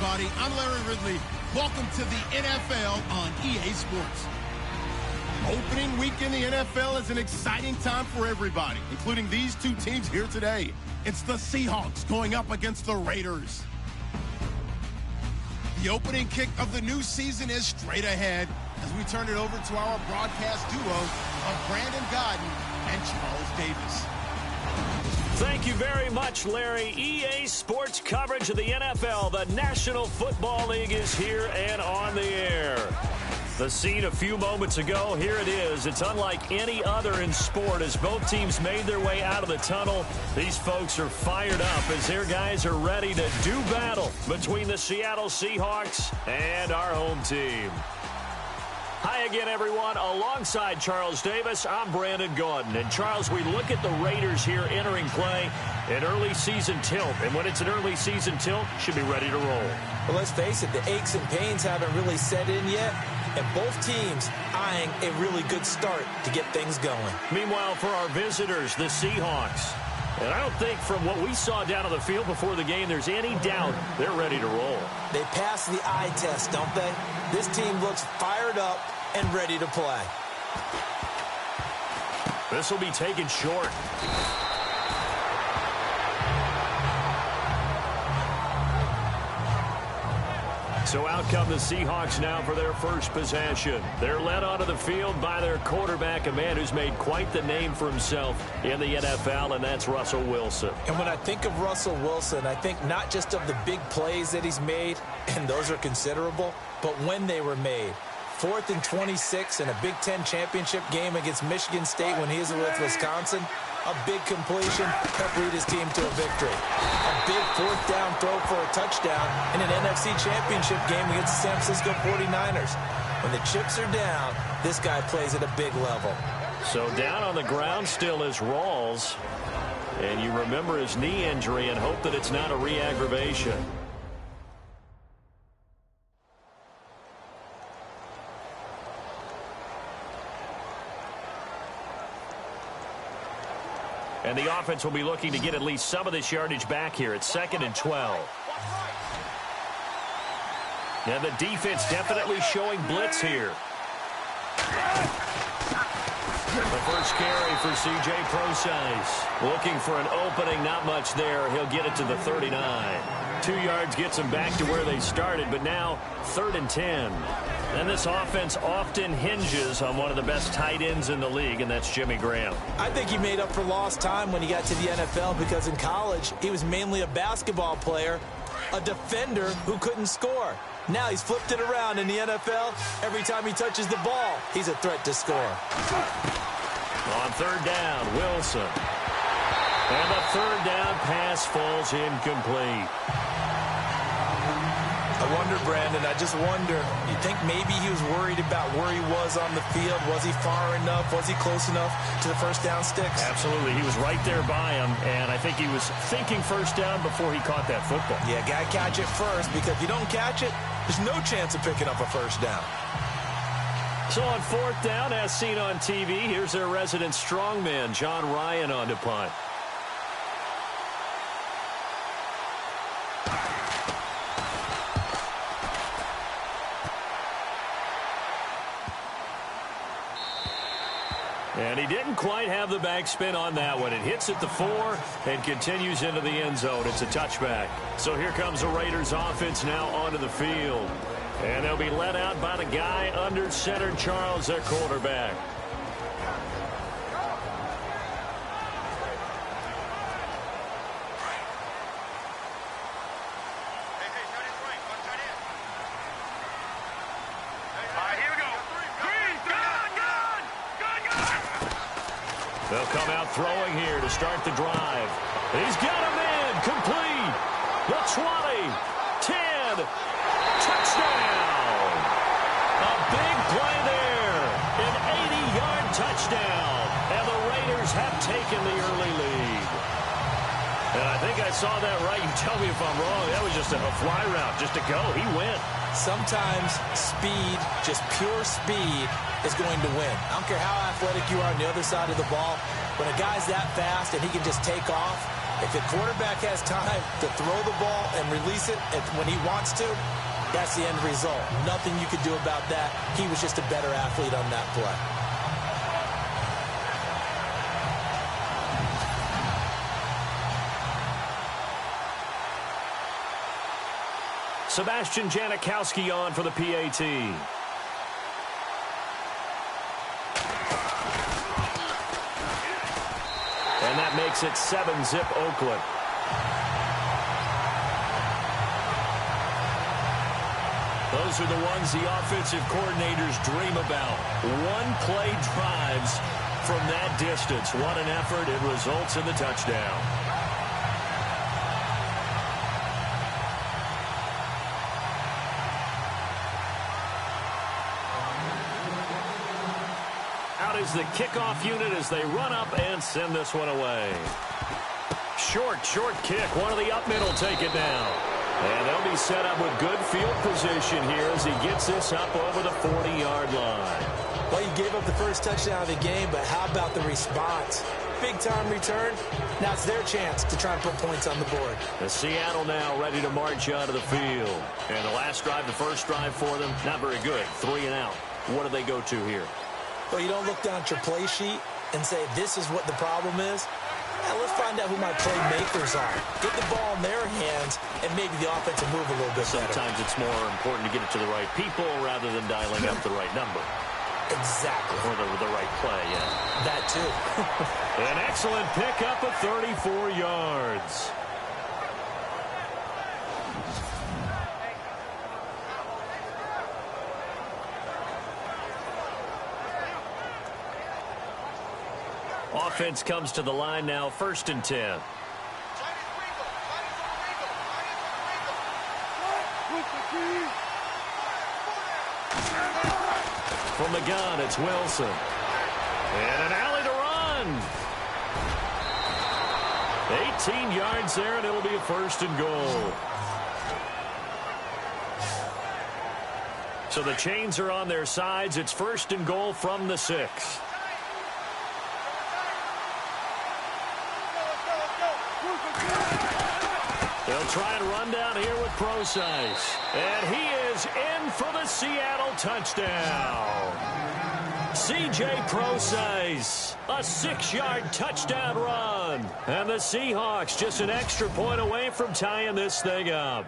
everybody. I'm Larry Ridley. Welcome to the NFL on EA Sports. Opening week in the NFL is an exciting time for everybody, including these two teams here today. It's the Seahawks going up against the Raiders. The opening kick of the new season is straight ahead as we turn it over to our broadcast duo of Brandon Godden and Charles Davis. Thank you very much, Larry. EA Sports coverage of the NFL. The National Football League is here and on the air. The scene a few moments ago, here it is. It's unlike any other in sport as both teams made their way out of the tunnel. These folks are fired up as their guys are ready to do battle between the Seattle Seahawks and our home team. Hi again, everyone. Alongside Charles Davis, I'm Brandon Gaudin. And, Charles, we look at the Raiders here entering play, an early season tilt. And when it's an early season tilt, should be ready to roll. Well, let's face it, the aches and pains haven't really set in yet. And both teams eyeing a really good start to get things going. Meanwhile, for our visitors, the Seahawks. And I don't think from what we saw down on the field before the game, there's any doubt they're ready to roll. They pass the eye test, don't they? This team looks fired up and ready to play. This will be taken short. So out come the Seahawks now for their first possession. They're led onto the field by their quarterback, a man who's made quite the name for himself in the NFL, and that's Russell Wilson. And when I think of Russell Wilson, I think not just of the big plays that he's made, and those are considerable, but when they were made. 4th and 26 in a Big Ten championship game against Michigan State when he was with Wisconsin. A big completion helped lead his team to a victory. A big 4th down throw for a touchdown in an NFC championship game against the San Francisco 49ers. When the chips are down, this guy plays at a big level. So down on the ground still is Rawls. And you remember his knee injury and hope that it's not a re-aggravation. And the offense will be looking to get at least some of this yardage back here. It's 2nd and 12. And the defense definitely showing blitz here. The first carry for C.J. Prosise. Looking for an opening, not much there. He'll get it to the 39. 2 yards gets them back to where they started, but now 3rd and 10. And this offense often hinges on one of the best tight ends in the league, and that's Jimmy Graham. I think he made up for lost time when he got to the NFL because in college, he was mainly a basketball player, a defender who couldn't score. Now he's flipped it around in the NFL. Every time he touches the ball, he's a threat to score. On 3rd down, Wilson. And the 3rd down pass falls incomplete. I wonder, Brandon, I just wonder, you think maybe he was worried about where he was on the field? Was he far enough? Was he close enough to the first down sticks? Absolutely. He was right there by him, and I think he was thinking first down before he caught that football. Yeah, got to catch it first, because if you don't catch it, there's no chance of picking up a first down. So on 4th down, as seen on TV, here's their resident strongman, John Ryan, on to punt. And he didn't quite have the backspin on that one. It hits at the 4 and continues into the end zone. It's a touchback. So here comes the Raiders offense now onto the field. And they'll be led out by the guy under center, Charles, their quarterback. They'll come out throwing here to start the drive. He's got him in. Complete. The 20. 10. Touchdown. A big play there. An 80-yard touchdown. And the Raiders have taken the early lead. And I think I saw that right. You tell me if I'm wrong. That was just a fly route just to go. He went. Sometimes speed, just pure speed, is going to win. I don't care how athletic you are on the other side of the ball. When a guy's that fast and he can just take off, If the quarterback has time to throw the ball and release it when he wants to, that's the end result. Nothing you could do about that. He was just a better athlete on that play. Sebastian Janikowski on for the PAT. And that makes it 7-zip Oakland. Those are the ones the offensive coordinators dream about. One-play drives from that distance. What an effort. It results in the touchdown. Out is the kickoff unit as they run up and send this one away. Short kick. One of the up middle take it down. And they'll be set up with good field position here as he gets this up over the 40-yard line. Well, you gave up the first touchdown of the game, but how about the response? Big-time return. Now it's their chance to try and put points on the board. The Seattle now ready to march onto the field. And the last drive, the first drive for them, not very good. 3 and out. What do they go to here? Well, you don't look down at your play sheet and say, this is what the problem is. Now, let's find out who my playmakers are. Get the ball in their hands, and maybe the offense will move a little bit better. Sometimes it's more important to get it to the right people rather than dialing up the right number. Exactly. Or the right play, yeah. That, too. An excellent pickup of 34 yards. Offense comes to the line now, 1st and 10. From the gun, it's Wilson. And an alley to run. 18 yards there, and it'll be a 1st and goal. So the chains are on their sides. It's 1st and goal from the 6. They'll try and run down here with Procise. And he is in for the Seattle touchdown. C.J. Procise, a 6-yard touchdown run. And the Seahawks just an extra point away from tying this thing up.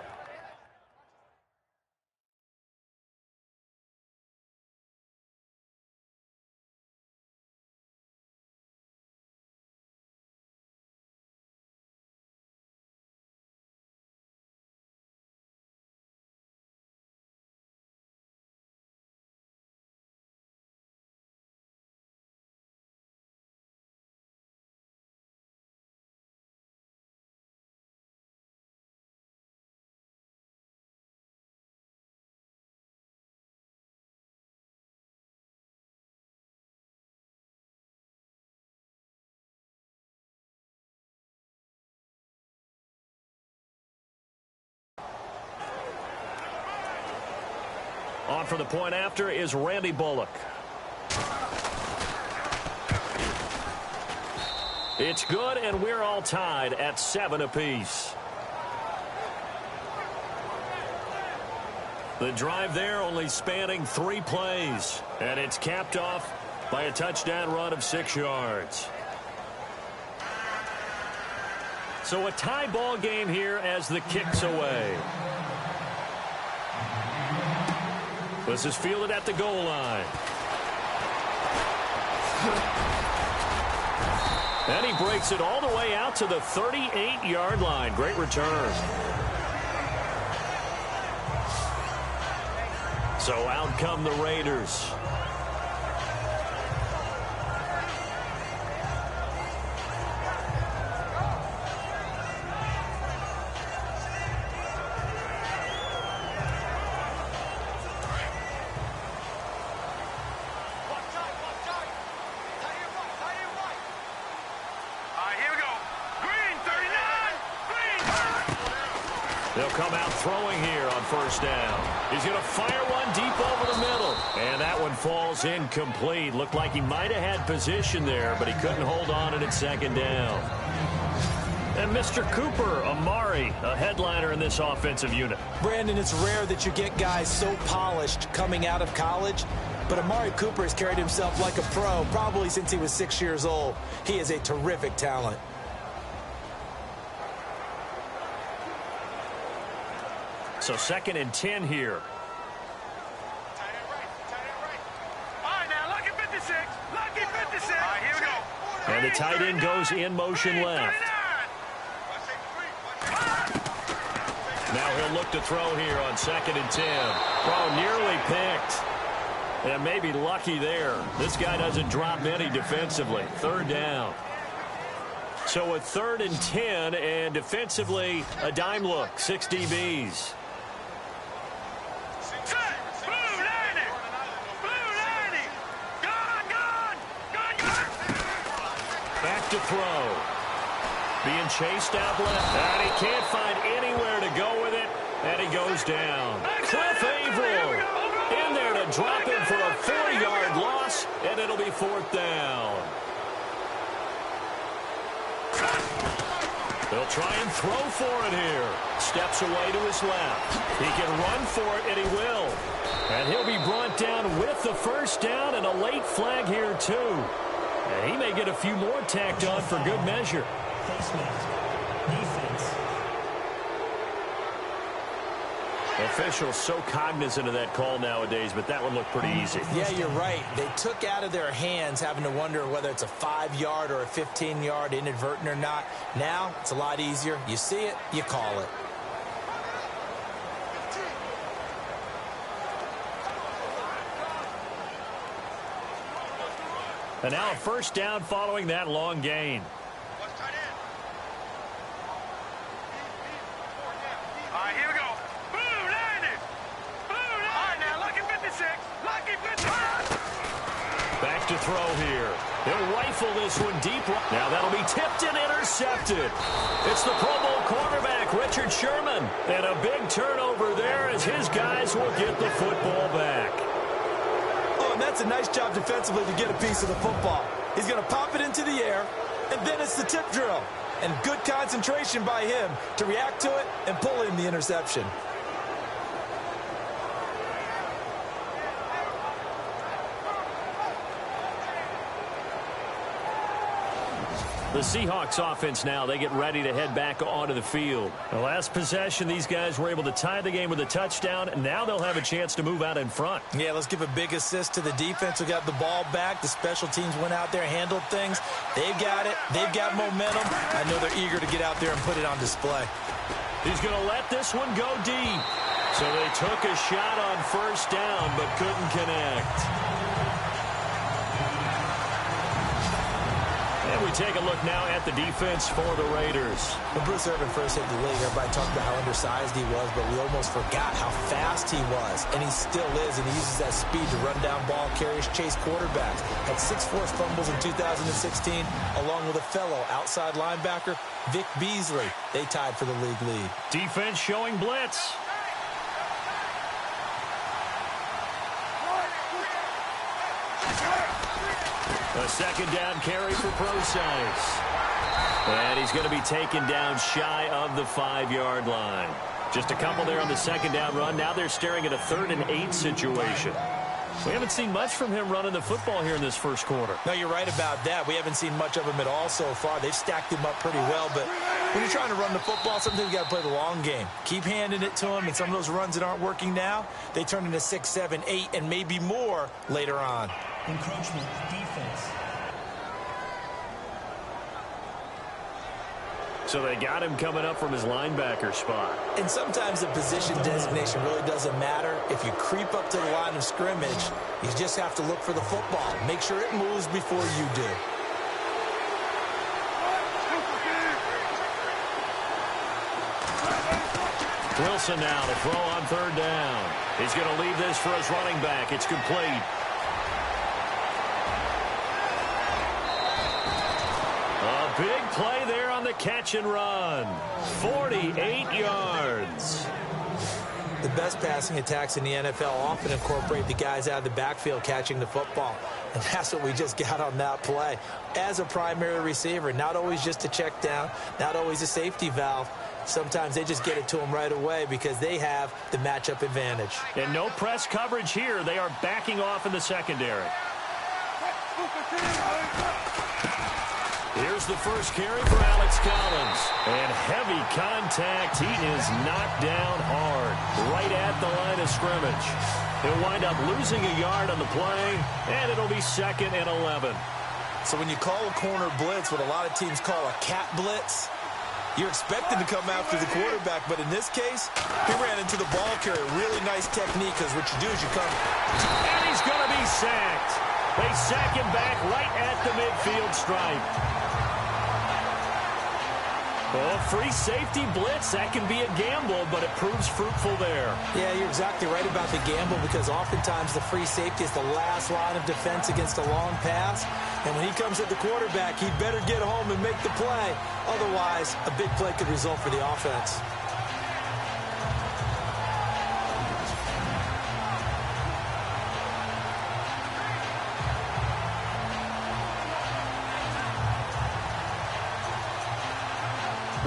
On for the point after is Randy Bullock. It's good, and we're all tied at 7 apiece. The drive there only spanning 3 plays, and it's capped off by a touchdown run of 6 yards. So a tie ball game here as the kick's away. This is fielded at the goal line. And he breaks it all the way out to the 38-yard line. Great return. So out come the Raiders. They'll come out throwing here on 1st down. He's going to fire one deep over the middle. And that one falls incomplete. Looked like he might have had position there, but he couldn't hold on it at 2nd down. And Mr. Cooper, Amari, a headliner in this offensive unit. Brandon, it's rare that you get guys so polished coming out of college, but Amari Cooper has carried himself like a pro probably since he was 6 years old. He is a terrific talent. So 2nd and 10 here. And the tight end goes in motion left. Now he'll look to throw here on 2nd and 10. Oh, nearly picked. And maybe lucky there. This guy doesn't drop any defensively. 3rd down. So a 3rd and 10, and defensively a dime look. 6 DBs. Back to throw. Being chased out left. And he can't find anywhere to go with it. And he goes down. Cliff Averill in there to drop him for a 4-yard loss. And it'll be 4th down. They'll try and throw for it here. Steps away to his left. He can run for it, and he will. And he'll be brought down with the 1st down and a late flag here, too. And he may get a few more tacked on for good measure. Officials so cognizant of that call nowadays, but that one looked pretty easy. Yeah, you're right. They took out of their hands having to wonder whether it's a 5-yard or a 15-yard inadvertent or not. Now, it's a lot easier. You see it, you call it. And now a 1st down following that long gain. Back to throw here. He'll rifle this one deep. Now that'll be tipped and intercepted. It's the Pro Bowl quarterback, Richard Sherman. And a big turnover there as his guys will get the football back. Oh, and that's a nice job defensively to get a piece of the football. He's going to pop it into the air, and then it's the tip drill. And good concentration by him to react to it and pull in the interception. The Seahawks offense now, they get ready to head back onto the field. The last possession, these guys were able to tie the game with a touchdown, and now they'll have a chance to move out in front. Yeah, let's give a big assist to the defense who got the ball back. The special teams went out there, handled things. They've got it. They've got momentum. I know they're eager to get out there and put it on display. He's going to let this one go deep. So they took a shot on 1st down, but couldn't connect. And we take a look now at the defense for the Raiders. When Bruce Irvin first hit the league, everybody talked about how undersized he was, but we almost forgot how fast he was. And he still is, and he uses that speed to run down ball carriers, chase quarterbacks. Had 6 forced fumbles in 2016, along with a fellow outside linebacker, Vic Beasley. They tied for the league lead. Defense showing blitz. A 2nd down carry for Procise. And he's going to be taken down shy of the 5-yard line. Just a couple there on the 2nd down run. Now they're staring at a 3rd and 8 situation. We haven't seen much from him running the football here in this 1st quarter. No, you're right about that. We haven't seen much of him at all so far. They've stacked him up pretty well, but when you're trying to run the football, sometimes you got to play the long game. Keep handing it to him, and some of those runs that aren't working now, they turn into 6, 7, 8, and maybe more later on. Encroachment defense. So they got him coming up from his linebacker spot. And sometimes the position designation really doesn't matter. If you creep up to the line of scrimmage, you just have to look for the football. Make sure it moves before you do. Wilson now to throw on 3rd down. He's going to leave this for his running back. It's complete. A big play there on the catch and run. 48 yards. The best passing attacks in the NFL often incorporate the guys out of the backfield catching the football. And that's what we just got on that play. As a primary receiver, not always just a check down, not always a safety valve. Sometimes they just get it to them right away because they have the matchup advantage. And no press coverage here. They are backing off in the secondary. Here's the first carry for Alex Collins. And heavy contact. He is knocked down hard right at the line of scrimmage. He'll wind up losing a yard on the play, and it'll be 2nd and 11. So when you call a corner blitz, what a lot of teams call a cat blitz, you're expecting to come after the quarterback. But in this case, he ran into the ball carrier. Really nice technique, because what you do is you come. And he's going to be sacked. They sack him back right at the midfield stripe. Well, free safety blitz, that can be a gamble, but it proves fruitful there. Yeah, you're exactly right about the gamble, because oftentimes the free safety is the last line of defense against a long pass. And when he comes at the quarterback, he better get home and make the play. Otherwise, a big play could result for the offense.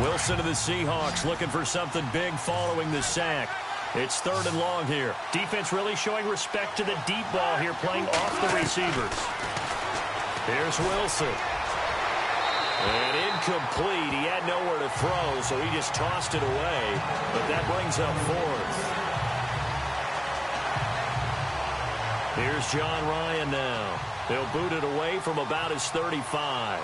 Wilson of the Seahawks looking for something big following the sack. It's 3rd and long here. Defense really showing respect to the deep ball here, playing off the receivers. Here's Wilson. And incomplete. He had nowhere to throw, so he just tossed it away. But that brings up 4th. Here's John Ryan now. They'll boot it away from about his 35.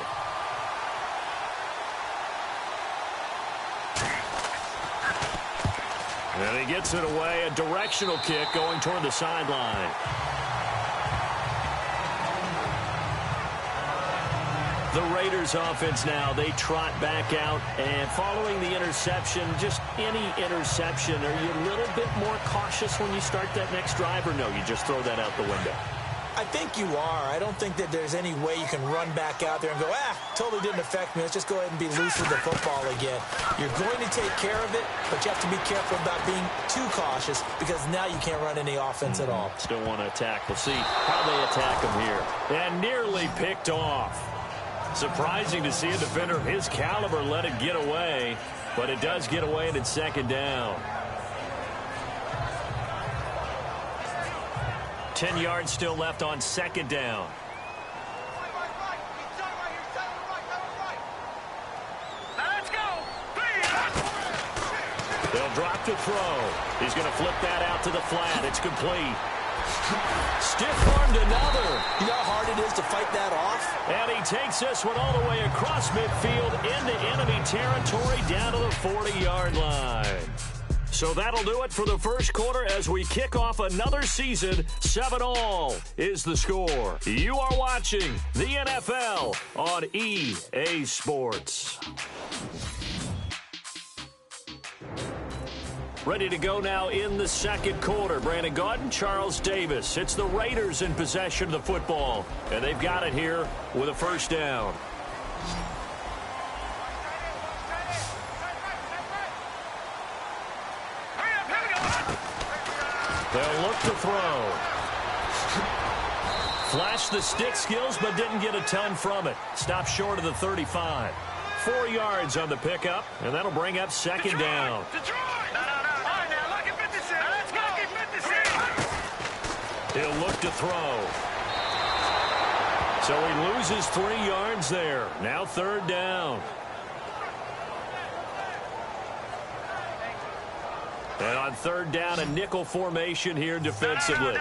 And he gets it away, a directional kick going toward the sideline. The Raiders offense now, they trot back out, and following the interception, just any interception, are you a little bit more cautious when you start that next drive, or no, you just throw that out the window? I think you are. I don't think that there's any way you can run back out there and go, totally didn't affect me. Let's just go ahead and be loose with the football again. You're going to take care of it, but you have to be careful about being too cautious, because now you can't run any offense at all. Still want to attack. We'll see how they attack him here. And nearly picked off. Surprising to see a defender of his caliber let it get away, but it does get away, and it's 2nd down. 10 yards still left on 2nd down. They'll drop to throw. He's going to flip that out to the flat. It's complete. Stiff-armed another. You know how hard it is to fight that off? And he takes this one all the way across midfield into enemy territory down to the 40-yard line. So that'll do it for the first quarter as we kick off another season. 7-all is the score. You are watching the NFL on EA Sports. Ready to go now in the second quarter. Brandon Gaudin, Charles Davis. It's the Raiders in possession of the football, and they've got it here with a 1st down. They'll look to throw. Flashed the stick skills, but didn't get a ton from it. Stopped short of the 35. 4 yards on the pickup, and that'll bring up 2nd down. He'll look to throw. So he loses 3 yards there. Now 3rd down. And on 3rd down, a nickel formation here defensively.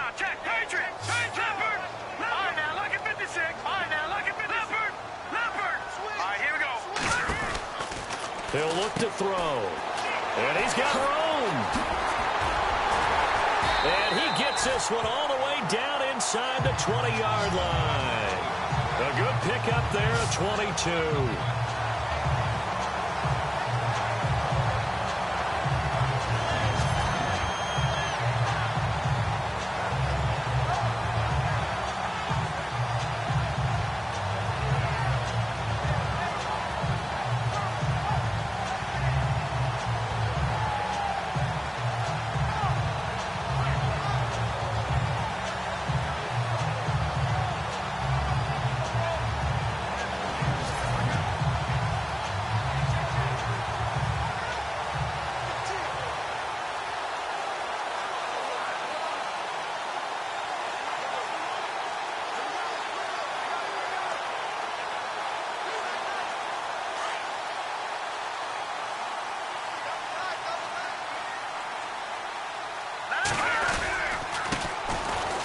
He'll look to throw. And he's got room. And he gets this one all the way down inside the 20-yard line. A good pickup there at 22.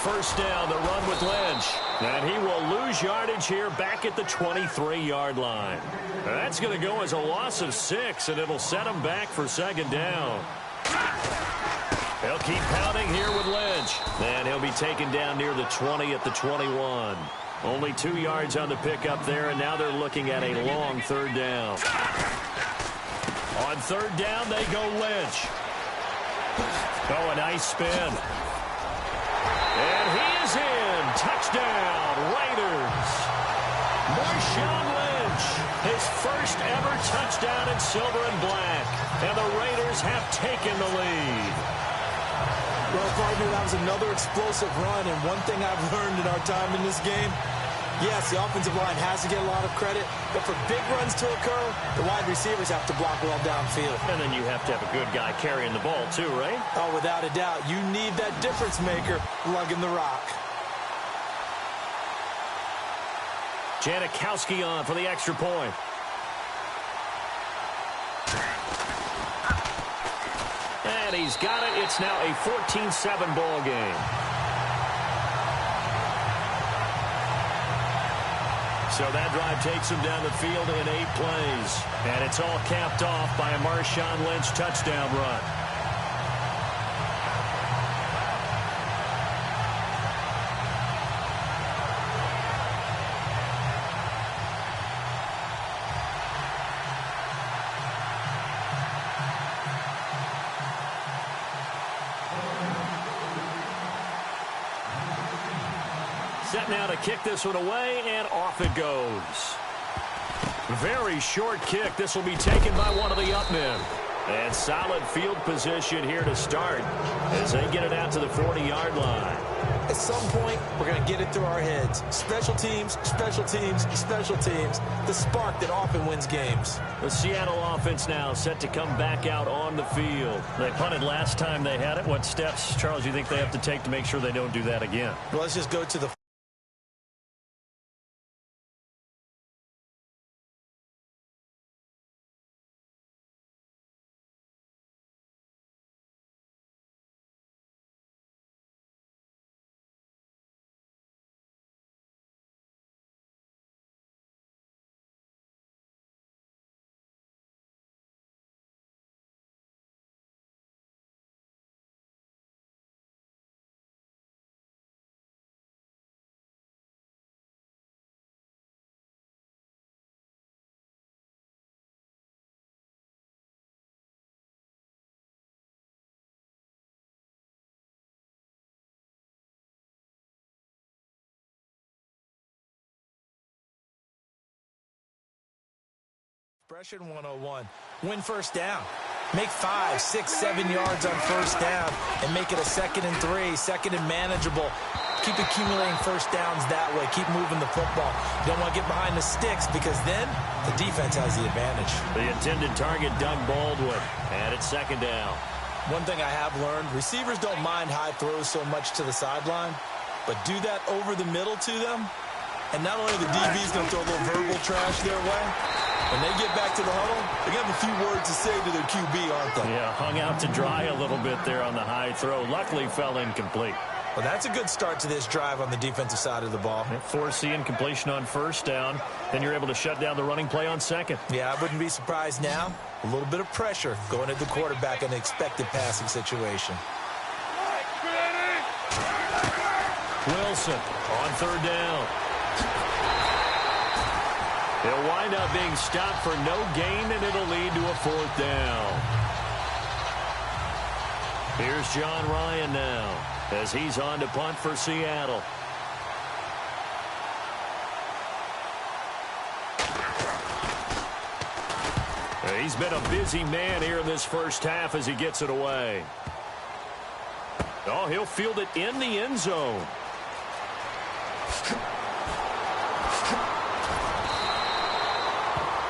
first down, the run with Lynch. And he will lose yardage here back at the 23-yard line. That's going to go as a loss of 6, and it'll set him back for second down. They'll keep pounding here with Lynch. And he'll be taken down near the 20 at the 21. Only 2 yards on the pickup there, and now they're looking at a long third down. On third down, they go Lynch. Oh, a nice spin. And he is in. Touchdown, Raiders. Marshawn Lynch, his first ever touchdown in silver and black. And the Raiders have taken the lead. Well, partner, that was another explosive run. And one thing I've learned in our time in this game, yes, the offensive line has to get a lot of credit, but for big runs to occur, the wide receivers have to block well downfield. And then you have to have a good guy carrying the ball too, right? Oh, without a doubt. You need that difference maker lugging the rock. Janikowski on for the extra point. And he's got it. It's now a 14-7 ball game. So that drive takes him down the field in 8 plays. And it's all capped off by a Marshawn Lynch touchdown run. Set now to kick this one away, and off it goes. Very short kick. This will be taken by one of the up men. And solid field position here to start as they get it out to the 40-yard line. At some point, we're going to get it through our heads. Special teams, special teams, special teams. The spark that often wins games. The Seattle offense now set to come back out on the field. They punted last time they had it. What steps, Charles, do you think they have to take to make sure they don't do that again? Well, let's just go to the Expression 101. Win first down. Make 5, 6, 7 yards on first down and make it a 2nd and 3, 2nd and manageable. Keep accumulating first downs that way. Keep moving the football. You don't want to get behind the sticks because then the defense has the advantage. The intended target, Doug Baldwin, and it's 2nd down. One thing I have learned, receivers don't mind high throws so much to the sideline, but do that over the middle to them, and not only the DB's going to throw a little verbal trash their way, when they get back to the huddle, they're going to have a few words to say to their QB, aren't they? Yeah, hung out to dry a little bit there on the high throw. Luckily, fell incomplete. Well, that's a good start to this drive on the defensive side of the ball. Force incompletion on first down. Then you're able to shut down the running play on 2nd. Yeah, I wouldn't be surprised now. A little bit of pressure going at the quarterback in an expected passing situation. Wilson on 3rd down. He'll wind up being stopped for no gain, and it'll lead to a 4th down. Here's John Ryan now as he's on to punt for Seattle. He's been a busy man here in this first half as he gets it away. Oh, he'll field it in the end zone.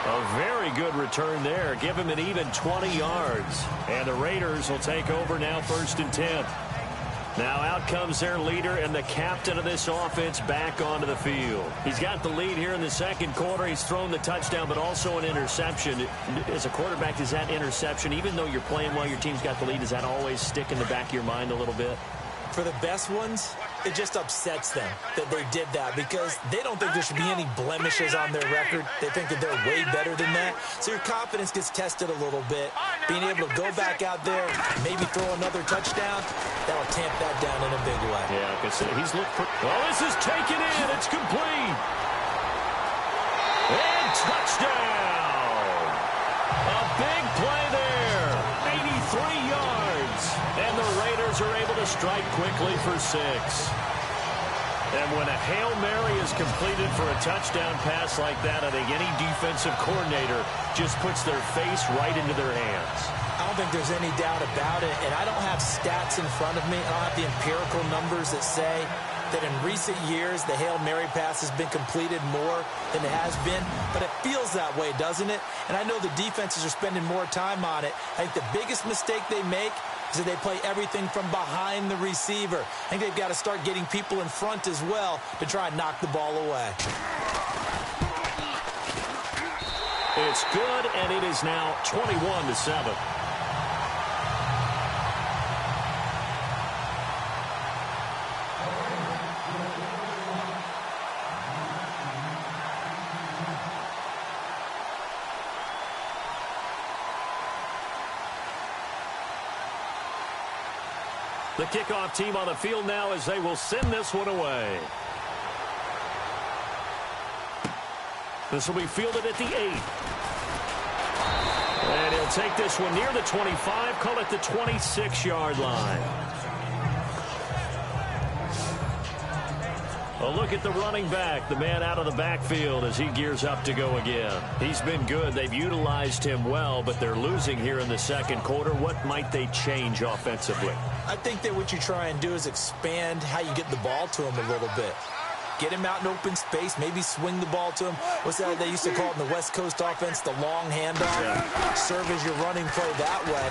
A very good return there. Give him an even 20 yards. And the Raiders will take over now 1st and 10. Now out comes their leader and the captain of this offense back onto the field. He's got the lead here in the 2nd quarter. He's thrown the touchdown, but also an interception. As a quarterback, does that interception, even though you're playing well, your team's got the lead, does that always stick in the back of your mind a little bit? For the best ones, it just upsets them that they did that because they don't think there should be any blemishes on their record. They think that they're way better than that. So your confidence gets tested a little bit. Being able to go back out there, maybe throw another touchdown, that'll tamp that down in a big way. Yeah, because he's looked for... Well, this is taken in. It's complete. And touchdown. A big play there. 83 yards. And the Raiders are able to strike quickly for 6. And when a Hail Mary is completed for a touchdown pass like that, I think any defensive coordinator just puts their face right into their hands. I don't think there's any doubt about it, and I don't have stats in front of me. I don't have the empirical numbers that say that in recent years the Hail Mary pass has been completed more than it has been, but it feels that way, doesn't it? And I know the defenses are spending more time on it. I think the biggest mistake they make is that they play everything from behind the receiver. I think they've got to start getting people in front as well to try and knock the ball away. It's good, and it is now 21-7. The kickoff team on the field now as they will send this one away. This will be fielded at the 8. And he'll take this one near the 25, call it the 26-yard line. A look at the running back, the man out of the backfield as he gears up to go again. He's been good. They've utilized him well, but they're losing here in the second quarter. What might they change offensively? I think that what you try and do is expand how you get the ball to him a little bit. Get him out in open space, maybe swing the ball to him. What's that they used to call it in the West Coast offense, the long handoff? Yeah. Serve as your running play that way,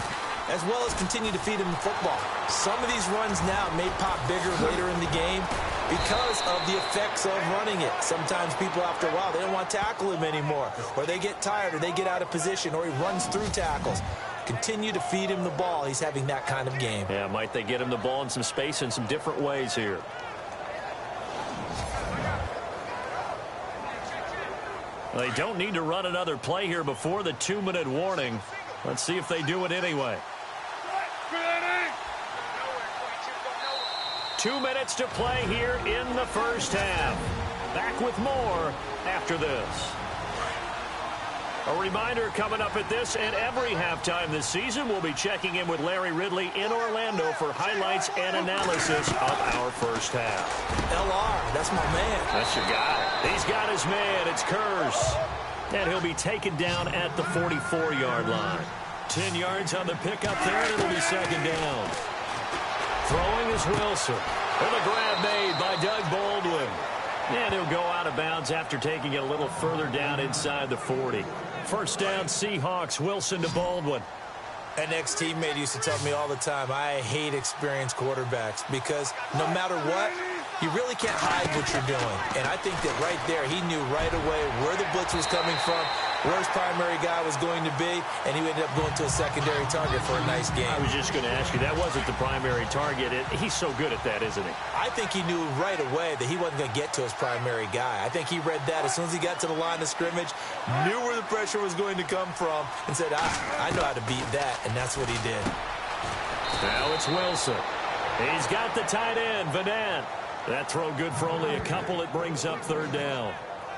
as well as continue to feed him the football. Some of these runs now may pop bigger later in the game because of the effects of running it. Sometimes people, after a while, they don't want to tackle him anymore, or they get tired, or they get out of position, or he runs through tackles. Continue to feed him the ball. He's having that kind of game. Yeah, might they get him the ball in some space in some different ways here. They don't need to run another play here before the 2-minute warning. Let's see if they do it anyway. 2 minutes to play here in the first half. Back with more after this. A reminder coming up at this and every halftime this season, we'll be checking in with Larry Ridley in Orlando for highlights and analysis of our first half. LR, that's my man. That's your guy. He's got his man. It's Curse. And he'll be taken down at the 44-yard line. 10 yards on the pickup there, and it'll be second down. Throwing is Wilson. With a grab made by Doug Baldwin. And he'll go out of bounds after taking it a little further down inside the 40. First down, Seahawks. Wilson to Baldwin. An ex-teammate used to tell me all the time, I hate experienced quarterbacks because no matter what, you really can't hide what you're doing. And I think that right there, he knew right away where the blitz was coming from, where his primary guy was going to be, and he ended up going to a secondary target for a nice game. I was just going to ask you, that wasn't the primary target. He's so good at that, isn't he? I think he knew right away that he wasn't going to get to his primary guy. I think he read that as soon as he got to the line of scrimmage, knew where the pressure was going to come from, and said, I know how to beat that, and that's what he did. Now it's Wilson. He's got the tight end, Vanant. That throw good for only a couple. It brings up third down.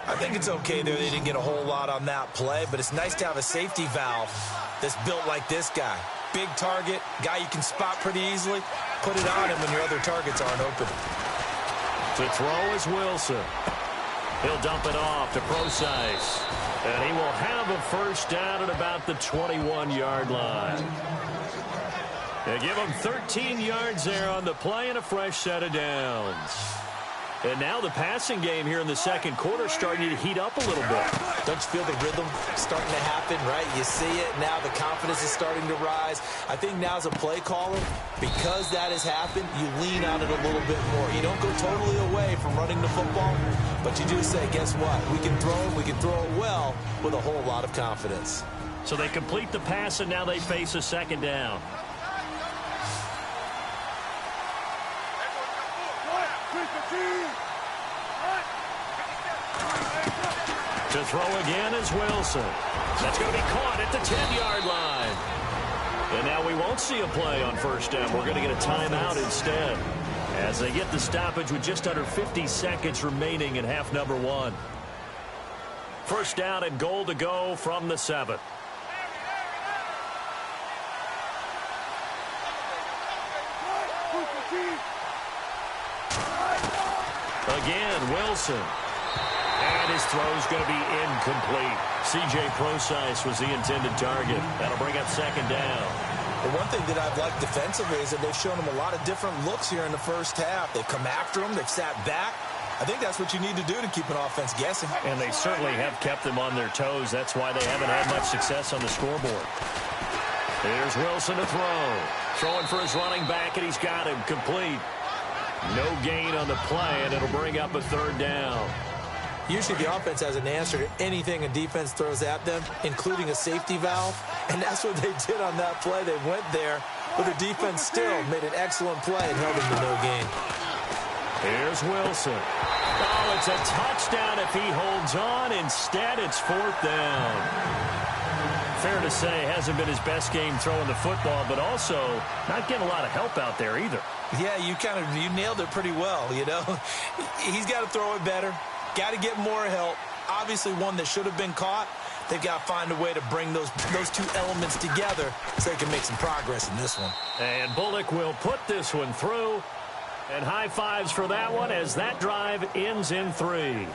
I think it's okay there. They didn't get a whole lot on that play, but it's nice to have a safety valve that's built like this guy. Big target, guy you can spot pretty easily. Put it on him when your other targets aren't open. To throw is Wilson. He'll dump it off to Procise. And he will have a first down at about the 21-yard line. They give him 13 yards there on the play and a fresh set of downs. And now the passing game here in the second quarter starting to heat up a little bit. Don't you feel the rhythm starting to happen, right? You see it now. The confidence is starting to rise. I think now as a play caller, because that has happened, you lean on it a little bit more. You don't go totally away from running the football, but you do say, guess what? We can throw it. We can throw it well with a whole lot of confidence. So they complete the pass, and now they face a second down. To throw again is Wilson. That's going to be caught at the 10-yard line. And now we won't see a play on first down. We're going to get a timeout instead, as they get the stoppage with just under 50 seconds remaining in half number one. First down and goal to go from the 7. Again, Wilson. And his throw's going to be incomplete. C.J. Procise was the intended target. That'll bring up second down. The one thing that I've liked defensively is that they've shown him a lot of different looks here in the first half. They've come after him. They've sat back. I think that's what you need to do to keep an offense guessing. And they certainly have kept them on their toes. That's why they haven't had much success on the scoreboard. Here's Wilson to throw. Throwing for his running back, and he's got him complete. No gain on the play, and it'll bring up a third down. Usually the offense has an answer to anything a defense throws at them, including a safety valve. And that's what they did on that play. They went there, but the defense still made an excellent play and held them to no gain. Here's Wilson. Oh, it's a touchdown if he holds on. Instead, it's fourth down. Fair to say, hasn't been his best game throwing the football, but also not getting a lot of help out there either. Yeah, you nailed it pretty well, you know. He's got to throw it better. Got to get more help. Obviously one that should have been caught. They've got to find a way to bring those two elements together so they can make some progress in this one. And Bullock will put this one through. And high fives for that one as that drive ends in 3.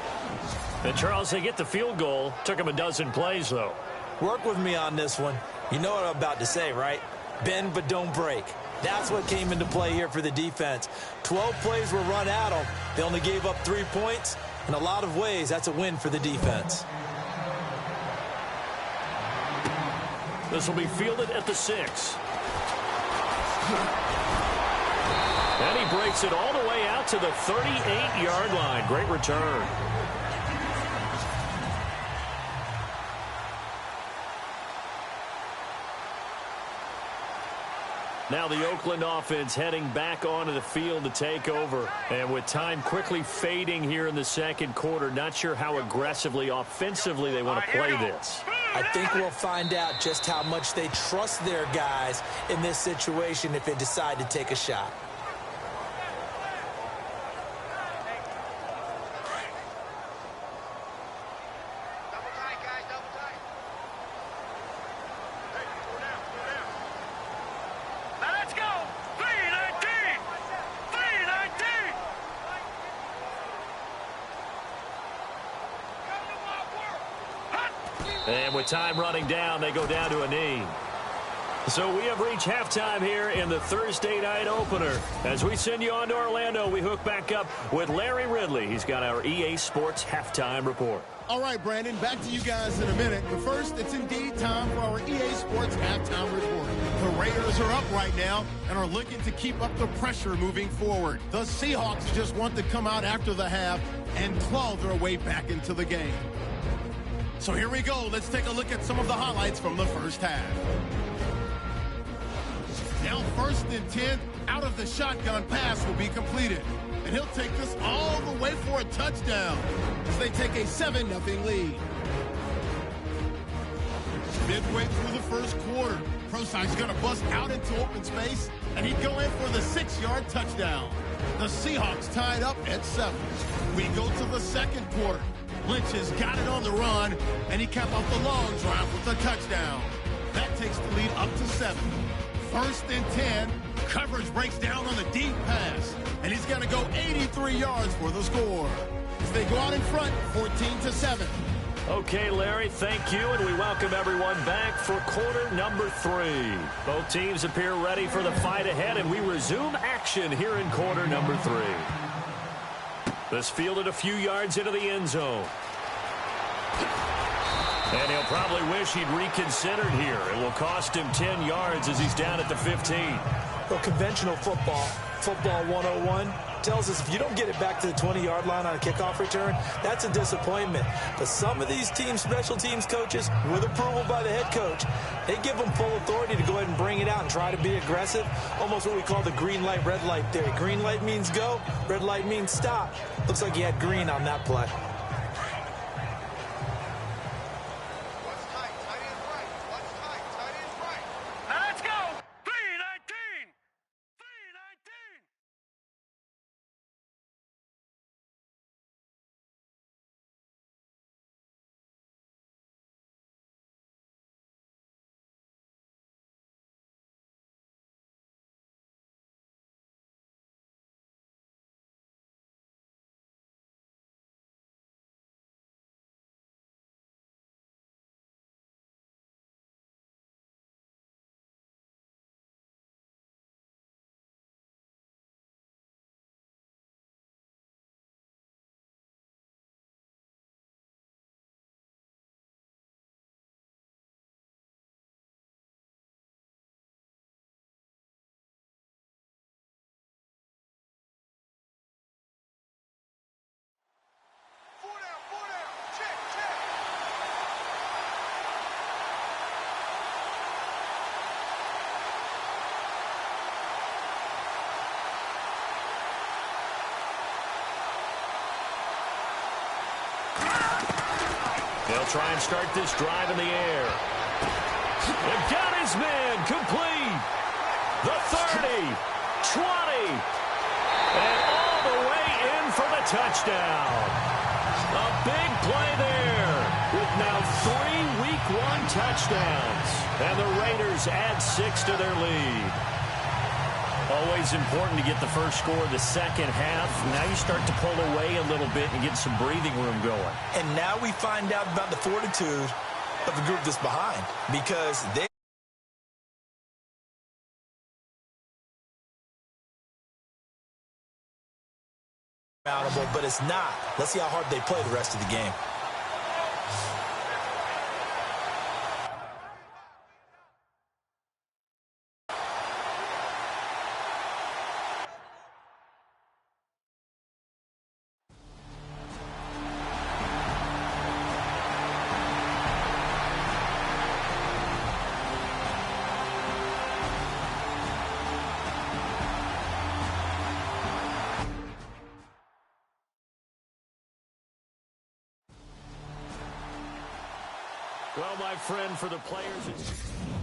And Charles, they get the field goal. Took them a dozen plays, though. Work with me on this one. You know what I'm about to say, right? Bend but don't break. That's what came into play here for the defense. 12 plays were run at them. They only gave up 3 points. In a lot of ways, that's a win for the defense. This will be fielded at the 6. And he breaks it all the way out to the 38-yard line. Great return. Now the Oakland offense heading back onto the field to take over. And with time quickly fading here in the second quarter, not sure how aggressively, offensively they want to play this. I think we'll find out just how much they trust their guys in this situation if they decide to take a shot. And with time running down, they go down to a knee. So we have reached halftime here in the Thursday night opener. As we send you on to Orlando, we hook back up with Larry Ridley. He's got our EA Sports halftime report. All right, Brandon, back to you guys in a minute. But first, it's indeed time for our EA Sports halftime report. The Raiders are up right now and are looking to keep up the pressure moving forward. The Seahawks just want to come out after the half and claw their way back into the game. So here we go. Let's take a look at some of the highlights from the first half. Now 1st and 10, out of the shotgun pass will be completed. And he'll take this all the way for a touchdown as they take a 7-0 lead. Midway through the first quarter, Procise going to bust out into open space, and he'd go in for the 6-yard touchdown. The Seahawks tied up at 7. We go to the second quarter. Lynch has got it on the run, and he capped off the long drive with a touchdown. That takes the lead up to 7. 1st and 10, coverage breaks down on the deep pass, and he's going to go 83 yards for the score. As they go out in front, 14-7. Okay, Larry, thank you, and we welcome everyone back for quarter number 3. Both teams appear ready for the fight ahead, and we resume action here in quarter number 3. This fielded a few yards into the end zone. And he'll probably wish he'd reconsidered here. It will cost him 10 yards as he's down at the 15. Well, conventional football 101, tells us if you don't get it back to the 20-yard line on a kickoff return, that's a disappointment. But some of these special teams coaches, with approval by the head coach, they give them full authority to go ahead and bring it out and try to be aggressive. Almost what we call the green light, red light theory. Green light means go, red light means stop. Looks like he had green on that play. They'll try and start this drive in the air. They've got his man complete. The 30, 20, and all the way in for the touchdown. A big play there with now 3 Week 1 touchdowns. And the Raiders add 6 to their lead. Always important to get the first score of the second half. Now you start to pull away a little bit and get some breathing room going. And now we find out about the fortitude of the group that's behind, because they but it's not. Let's see how hard they play the rest of the game. Well, my friend, for the players...